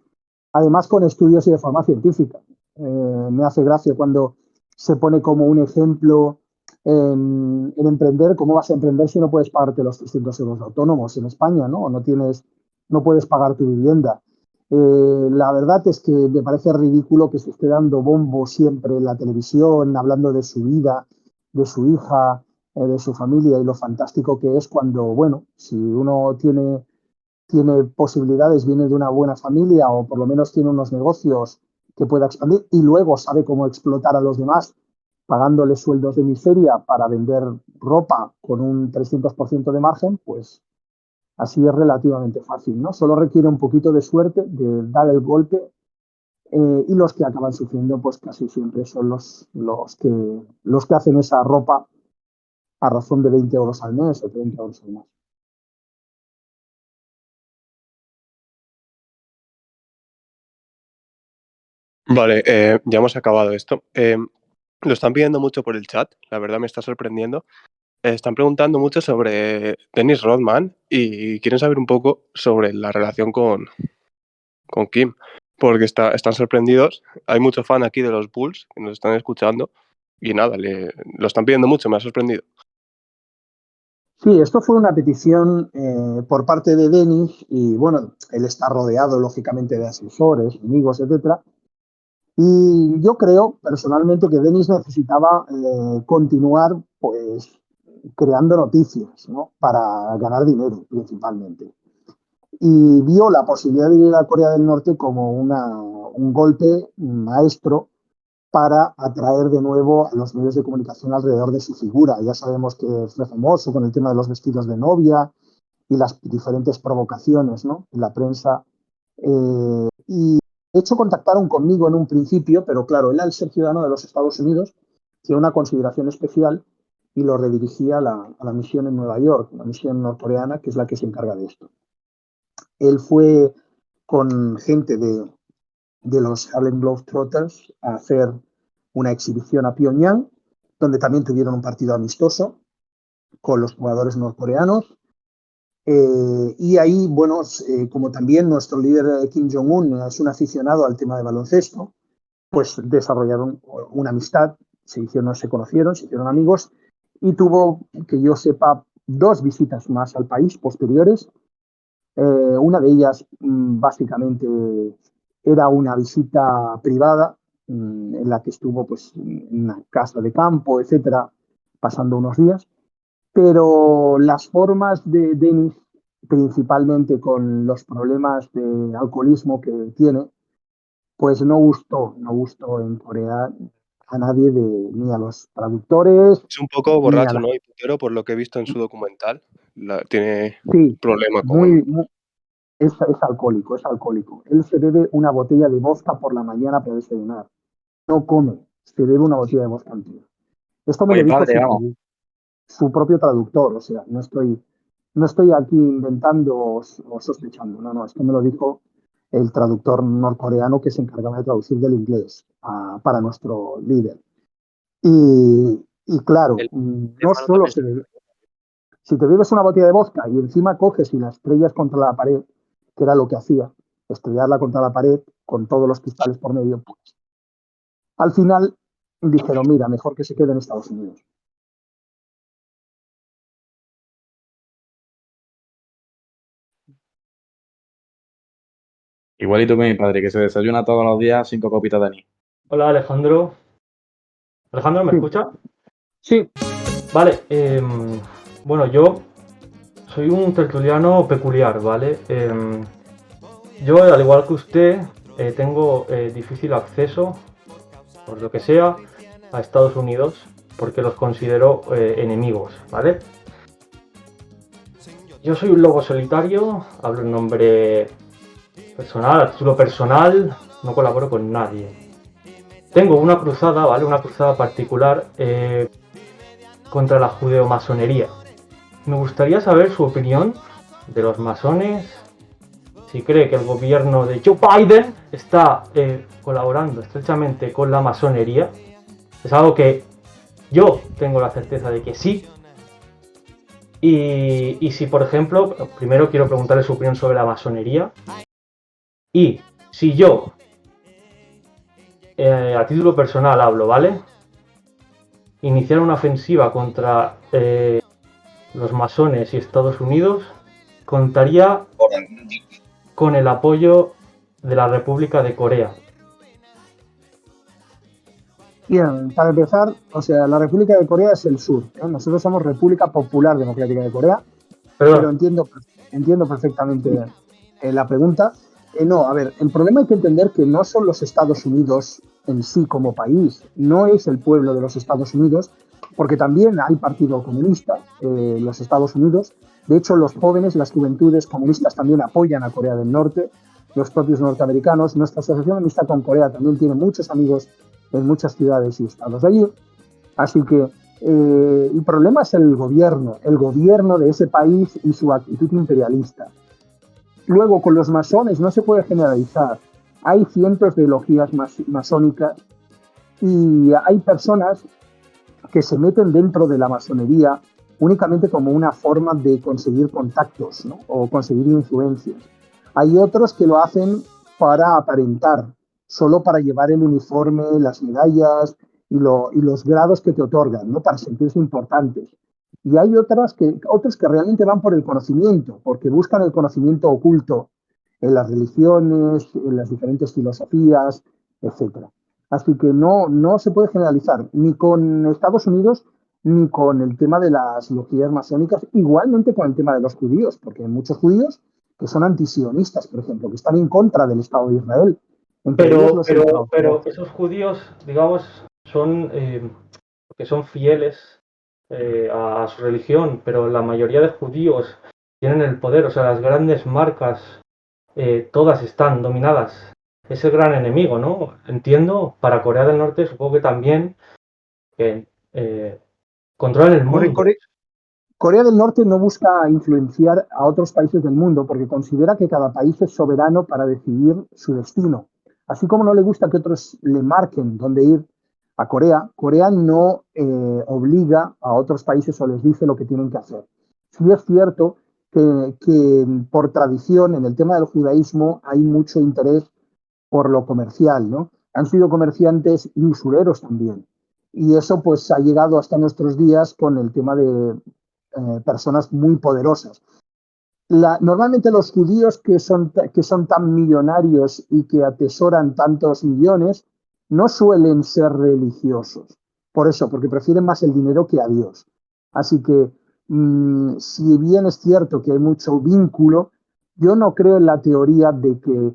además con estudios y de forma científica. Me hace gracia cuando se pone como un ejemplo en emprender. ¿Cómo vas a emprender si no puedes pagarte los 300 euros de autónomos en España, ¿no? O no puedes pagar tu vivienda. La verdad es que me parece ridículo que se esté dando bombo siempre en la televisión, hablando de su vida, de su hija, de su familia y lo fantástico que es cuando, bueno, si uno tiene posibilidades, viene de una buena familia o por lo menos tiene unos negocios que pueda expandir y luego sabe cómo explotar a los demás pagándoles sueldos de miseria para vender ropa con un 300% de margen, pues así es relativamente fácil, ¿no? Solo requiere un poquito de suerte, de dar el golpe, y los que acaban sufriendo pues casi siempre son los que hacen esa ropa a razón de 20 euros al mes o 30 euros al mes. Vale, ya hemos acabado esto. Lo están pidiendo mucho por el chat, la verdad me está sorprendiendo. están preguntando mucho sobre Dennis Rodman y quieren saber un poco sobre la relación con Kim, porque están sorprendidos. Hay muchos fans aquí de los Bulls que nos están escuchando y nada, lo están pidiendo mucho, me ha sorprendido. Sí, esto fue una petición por parte de Dennis y bueno, él está rodeado lógicamente de asesores, amigos, etcétera. Y yo creo personalmente que Dennis necesitaba continuar pues creando noticias, ¿no? Para ganar dinero principalmente. Y vio la posibilidad de ir a Corea del Norte como un golpe maestro para atraer de nuevo a los medios de comunicación alrededor de su figura. Ya sabemos que fue famoso con el tema de los vestidos de novia y las diferentes provocaciones, ¿no? En la prensa. Y de hecho contactaron conmigo en un principio, pero claro, él al ser ciudadano de los Estados Unidos tiene una consideración especial y lo redirigía a la misión en Nueva York, la misión norcoreana, que es la que se encarga de esto. Él fue con gente de los Harlem Globetrotters a hacer una exhibición a Pyongyang, donde también tuvieron un partido amistoso con los jugadores norcoreanos. Y ahí, bueno, como también nuestro líder Kim Jong-un es un aficionado al tema de baloncesto, pues desarrollaron una amistad, se conocieron, se hicieron amigos y tuvo, que yo sepa, 2 visitas más al país posteriores. Una de ellas básicamente era una visita privada en la que estuvo pues, en una casa de campo, etcétera, pasando unos días. Pero las formas de Dennis, principalmente con los problemas de alcoholismo que tiene, pues no gustó en Corea a nadie, ni a los traductores. Es un poco borracho, ¿no? Y putero, por lo que he visto en su documental. Tiene problema con... Es alcohólico, es alcohólico. Él se bebe una botella de vodka por la mañana para desayunar. No come, se bebe una botella de vodka entera. Esto me lo dijo su propio traductor, o sea, no estoy aquí inventando o sospechando, no, esto me lo dijo el traductor norcoreano que se encargaba de traducir del inglés para nuestro líder. Y claro, no solo se bebe. Si te bebes una botella de vodka y encima coges y la estrellas contra la pared, que era lo que hacía, estrellarla contra la pared con todos los cristales por medio, pues al final dijeron, mira, mejor que se quede en Estados Unidos. Igualito que mi padre, que se desayuna todos los días 5 copitas de anís. Hola, Alejandro. ¿Alejandro, me escucha? Sí. Vale, bueno, yo soy un tertuliano peculiar, ¿vale? Yo, al igual que usted, tengo difícil acceso, por lo que sea, a Estados Unidos, porque los considero enemigos, ¿vale? Yo soy un lobo solitario, hablo en nombre personal, a título personal, no colaboro con nadie. Tengo una cruzada, ¿vale? Una cruzada particular contra la judeo-masonería. Me gustaría saber su opinión de los masones, si cree que el gobierno de Joe Biden está colaborando estrechamente con la masonería. Es algo que yo tengo la certeza de que sí. Y si, por ejemplo, primero quiero preguntarle su opinión sobre la masonería. Y si yo, a título personal hablo, ¿vale? Iniciar una ofensiva contra los masones y Estados Unidos, contaría con el apoyo de la República de Corea. Bien, para empezar, o sea, la República de Corea es el sur, ¿eh? Nosotros somos República Popular Democrática de Corea, pero entiendo perfectamente la pregunta. No, a ver, el problema hay que entender que no son los Estados Unidos en sí como país, no es el pueblo de los Estados Unidos, porque también hay partido comunista en los Estados Unidos. De hecho, los jóvenes, las juventudes comunistas también apoyan a Corea del Norte, los propios norteamericanos. Nuestra asociación de amistad con Corea también tiene muchos amigos en muchas ciudades y estados de allí. Así que el problema es el gobierno de ese país y su actitud imperialista. Luego, con los masones no se puede generalizar. Hay cientos de logias masónicas y hay personas que se meten dentro de la masonería únicamente como una forma de conseguir contactos, ¿no? O conseguir influencias. Hay otros que lo hacen para aparentar, solo para llevar el uniforme, las medallas y los grados que te otorgan, ¿no? Para sentirse importantes. Y hay otros que realmente van por el conocimiento, porque buscan el conocimiento oculto en las religiones, en las diferentes filosofías, etc. Así que no se puede generalizar ni con Estados Unidos ni con el tema de las logias masónicas, igualmente con el tema de los judíos, porque hay muchos judíos que son antisionistas, por ejemplo, que están en contra del Estado de Israel. Pero esos judíos, digamos, que son fieles a su religión, pero la mayoría de judíos tienen el poder, o sea, las grandes marcas, todas están dominadas. Es el gran enemigo, ¿no? Entiendo, para Corea del Norte supongo que también controlan el mundo. Corea del Norte no busca influenciar a otros países del mundo porque considera que cada país es soberano para decidir su destino. Así como no le gusta que otros le marquen dónde ir a Corea, Corea no obliga a otros países o les dice lo que tienen que hacer. Sí es cierto que por tradición en el tema del judaísmo hay mucho interés por lo comercial, ¿no? Han sido comerciantes y usureros también. Y eso pues ha llegado hasta nuestros días con el tema de personas muy poderosas. Normalmente los judíos que son tan millonarios y que atesoran tantos millones no suelen ser religiosos. Por eso, porque prefieren más el dinero que a Dios. Así que, si bien es cierto que hay mucho vínculo, yo no creo en la teoría de que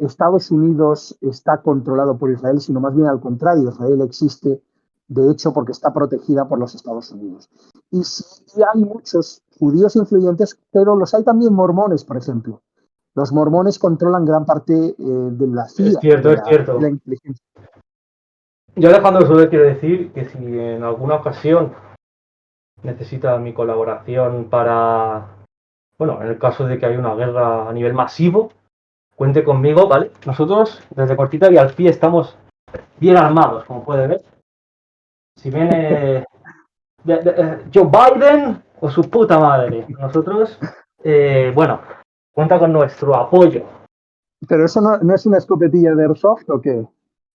Estados Unidos está controlado por Israel, sino más bien al contrario, Israel existe de hecho porque está protegida por los Estados Unidos. Y sí hay muchos judíos influyentes, pero los hay también mormones, por ejemplo. Los mormones controlan gran parte de la CIA. Es cierto, de es cierto. la inteligencia. Yo, Alejandro, solo quiero decir que si en alguna ocasión necesita mi colaboración para, bueno, en el caso de que haya una guerra a nivel masivo, cuente conmigo, ¿vale? Nosotros, desde cortita y al pie, estamos bien armados, como puede ver. Si viene Joe Biden o su puta madre, nosotros, bueno, cuenta con nuestro apoyo. ¿Pero eso no es una escopetilla de Airsoft o qué?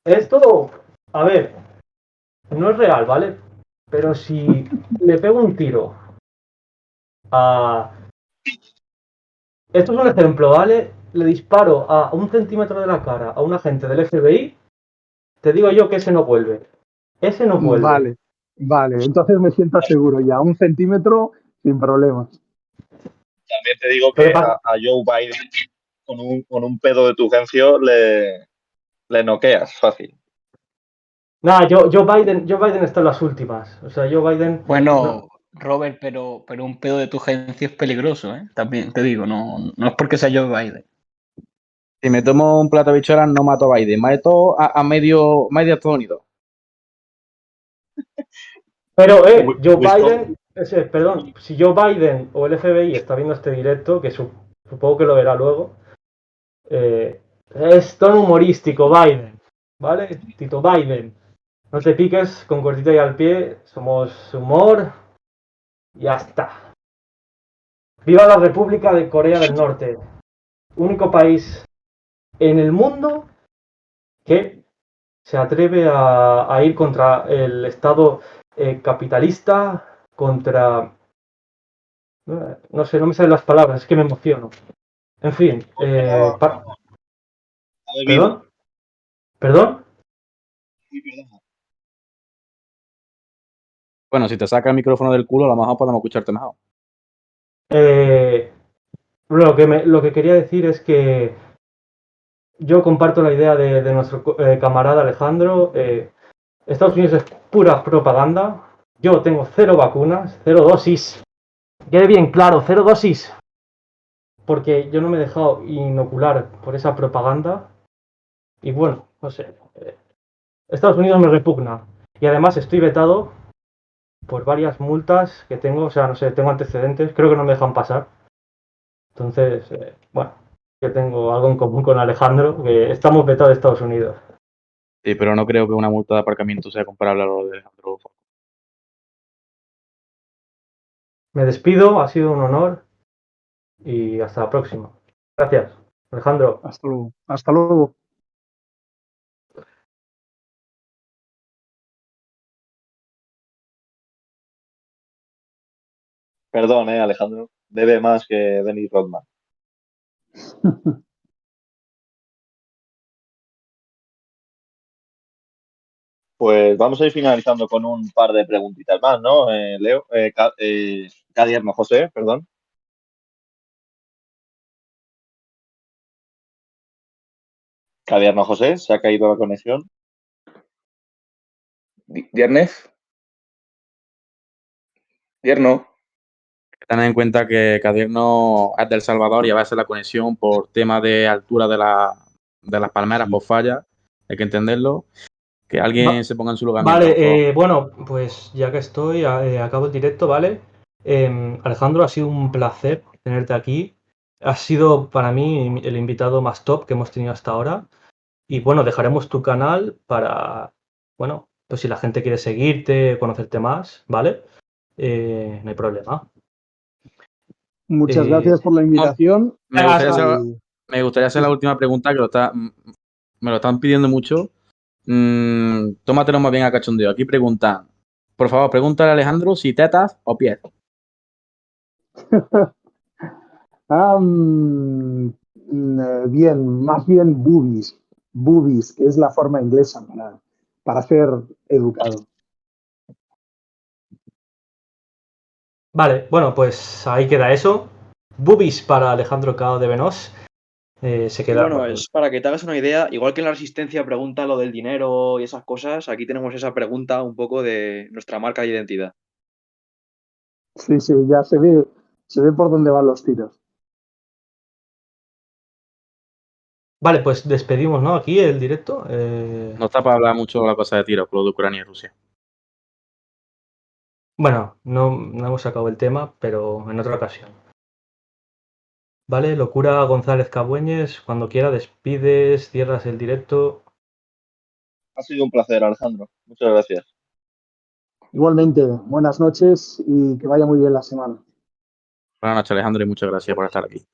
Esto, a ver, no es real, ¿vale? Pero si le pego un tiro a... Esto es un ejemplo, ¿vale? Le disparo a 1 centímetro de la cara a un agente del FBI, te digo yo que ese no vuelve. Ese no vuelve. Vale, entonces me siento seguro ya. 1 centímetro sin problemas. También te digo que a Joe Biden con un pedo de tu gencio le noqueas fácil. Nada, Joe Biden está en las últimas. O sea, Joe Biden... Bueno, no. Robert, pero un pedo de tu gerencia es peligroso, ¿eh? También te digo, no es porque sea Joe Biden. Si me tomo un plato de habichuelas, no mato a Biden, mato a medio Estados Unidos. Pero, Joe Biden, perdón, si Joe Biden o el FBI está viendo este directo, que supongo que lo verá luego, es tono humorístico, Biden, ¿vale? Tito Biden, no te piques con cortita y al pie, somos humor, ya está. ¡Viva la República de Corea del Norte! Único país en el mundo que se atreve a ir contra el Estado capitalista, contra... No sé, no me salen las palabras, es que me emociono. En fin, ¿Perdón? ¿Perdón? Bueno, si te saca el micrófono del culo, a lo mejor podemos escucharte mejor. Lo que quería decir es que yo comparto la idea de nuestro camarada Alejandro. Estados Unidos es pura propaganda. Yo tengo 0 vacunas, 0 dosis. Quede bien claro, 0 dosis. Porque yo no me he dejado inocular por esa propaganda. Y bueno, no sé. Estados Unidos me repugna. Y además estoy vetado por varias multas que tengo. O sea, no sé, tengo antecedentes. Creo que no me dejan pasar. Entonces, bueno, yo tengo algo en común con Alejandro, que estamos vetados de Estados Unidos. Sí, pero no creo que una multa de aparcamiento sea comparable a lo de Alejandro. Me despido, ha sido un honor y hasta la próxima. Gracias, Alejandro. Hasta luego. Hasta luego. Perdón, Alejandro. Debe más que Dennis Rodman. Pues vamos a ir finalizando con un par de preguntitas más, ¿no, Leo? Cadierno José, perdón. Cadierno José, se ha caído la conexión. ¿Viernes? Vierno. Tened en cuenta que Cadierno es del Salvador y a veces la conexión por tema de altura de las palmeras pues falla. Hay que entenderlo. Que alguien se ponga en su lugar. Vale, bueno, pues ya que estoy, acabo el directo, ¿vale? Alejandro, ha sido un placer tenerte aquí. Has sido para mí el invitado más top que hemos tenido hasta ahora. Y bueno, dejaremos tu canal para, bueno, pues si la gente quiere seguirte, conocerte más, ¿vale? No hay problema. Muchas gracias por la invitación. Me gustaría hacer la última pregunta que me lo están pidiendo mucho. Tómatelo más bien a cachondeo. Aquí preguntan, por favor, pregúntale a Alejandro si tetas o pies. Bien, más bien boobies. Boobies, que es la forma inglesa para ser educado. Vale, bueno, pues ahí queda eso. Boobies para Alejandro Cao de Venós. Se queda. Bueno, es para que te hagas una idea, igual que en la Resistencia pregunta lo del dinero y esas cosas, aquí tenemos esa pregunta un poco de nuestra marca de identidad. Sí, ya se ve por dónde van los tiros. Vale, pues despedimos, ¿no? Aquí el directo. No está para hablar mucho de la cosa de tiros, con lo de Ucrania y Rusia. Bueno, no hemos sacado el tema, pero en otra ocasión. Vale, Locura González Cabueñes, cuando quiera despides, cierras el directo. Ha sido un placer, Alejandro. Muchas gracias. Igualmente, buenas noches y que vaya muy bien la semana. Buenas noches, Alejandro, y muchas gracias por estar aquí.